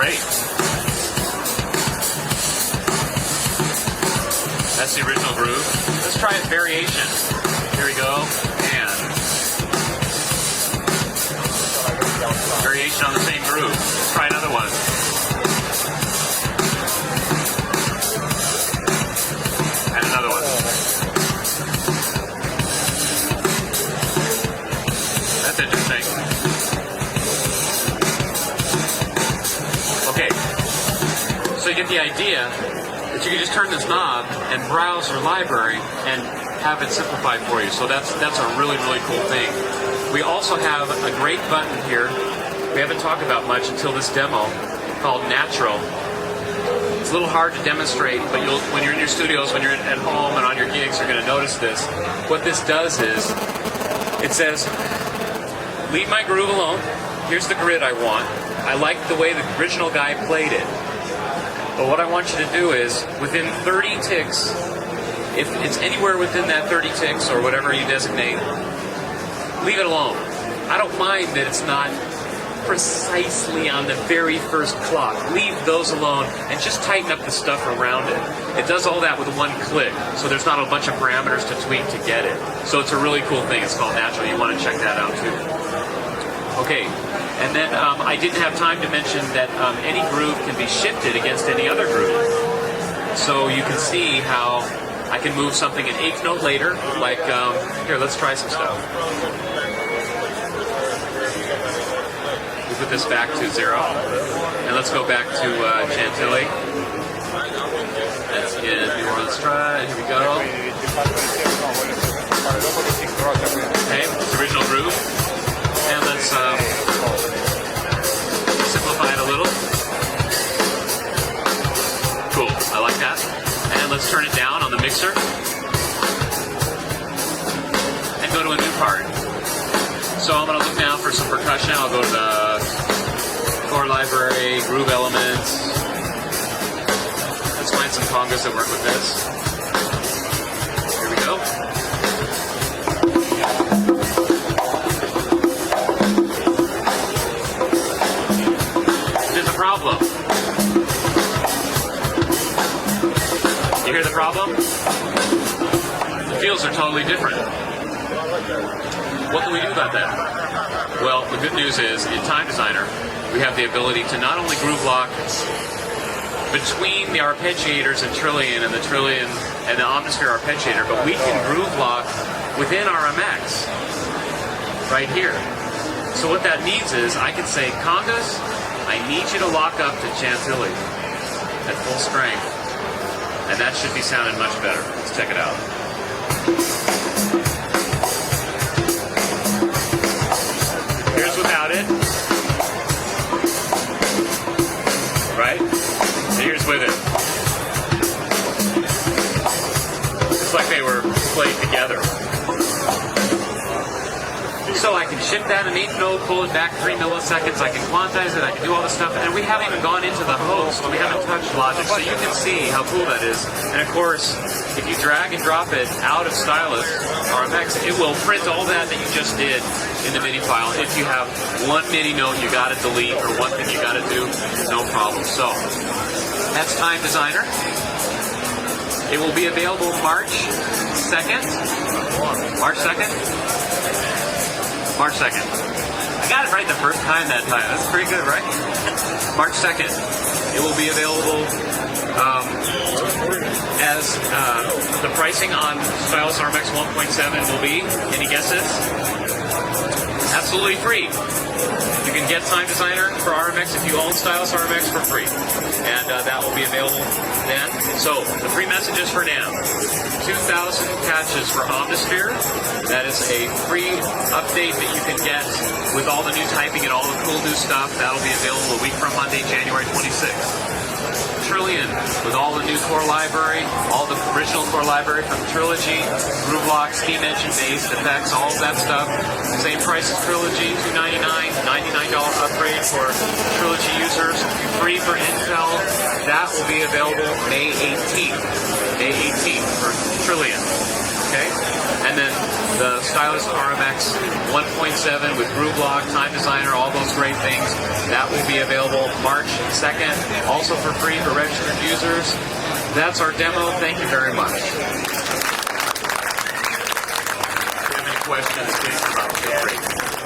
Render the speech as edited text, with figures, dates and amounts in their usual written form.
great. That's the original groove. Let's try a variation. Here we go. And variation on the same groove. Let's try another one. And another one. That's interesting. Okay. So you get the idea that you can just turn this knob and browse your library and have it simplified for you. So that's a really, really cool thing. We also have a great button here we haven't talked about much until this demo called Natural. It's a little hard to demonstrate, but when you're in your studios, when you're at home and on your gigs, you're going to notice this. What this does is, it says, leave my groove alone. Here's the grid I want. I like the way the original guy played it. But what I want you to do is, within 30 ticks, if it's anywhere within that 30 ticks or whatever you designate, leave it alone. I don't mind that it's not precisely on the very first clock. Leave those alone and just tighten up the stuff around it. It does all that with one click, so there's not a bunch of parameters to tweak to get it. So it's a really cool thing. It's called Natural. You want to check that out too. Okay, and then I didn't have time to mention that any groove can be shifted against any other groove. So you can see how I can move something an eighth note later, like, here, let's try some stuff. We put this back to 0, and let's go back to Chantilly. Let's get it, let's try, here we go. Okay, original groove. And let's simplify it a little. Cool, I like that. And let's turn it down on the mixer. And go to a new part. So I'm going to look now for some percussion. I'll go to the chord library, groove elements. Let's find some congas that work with this. Here we go. There's a problem. You hear the problem? The feels are totally different. What can we do about that? Well, the good news is, in Time Designer, we have the ability to not only groove lock between the arpeggiators in Trillion and the Omnisphere arpeggiator, but we can groove lock within Rmx right here. So what that means is, I can say, congas, I need you to lock up to Chantilly at full strength. And that should be sounding much better. Let's check it out. Here's without it. Right? And here's with it. It's like they were played together. So I can shift that an eighth note, pull it back 3 milliseconds, I can quantize it, I can do all this stuff, and we haven't even gone into the host, we haven't touched Logic, so you can see how cool that is. And of course, if you drag and drop it out of Stylus Rmx, it will print all that you just did in the MIDI file. If you have one MIDI note you gotta delete, or one thing you gotta do, no problem. So, that's Time Designer. It will be available March 2nd. March 2nd? March 2nd. I got it right the first time that time. That's pretty good, right? March 2nd. It will be available as the pricing on Stylus Rmx1.7 will be. Any guesses? Absolutely free. You can get Time Designer for Rmx if you own Stylus Rmx for free. And that will be available then. So, the free messages for now. 2,000 patches for Omnisphere. That is a free update that you can get with all the new typing and all the cool new stuff. That'll be available a week from Monday, January 26th. Trillion, with all the new core library, all the original core library from Trilogy, Groove Lock, Steam Engine based effects, all of that stuff. Same price as Trilogy, $299, $99 upgrade for Trilogy users, free for Intel. That will be available May 18th. May 18th for Trillion. Okay? And then the Stylus Rmx 1.7 with Groove Lock, Time Designer, all those great things. That will be available March 2nd, also for free for registered users. That's our demo. Thank you very much. If you have any questions, please come up. Feel free.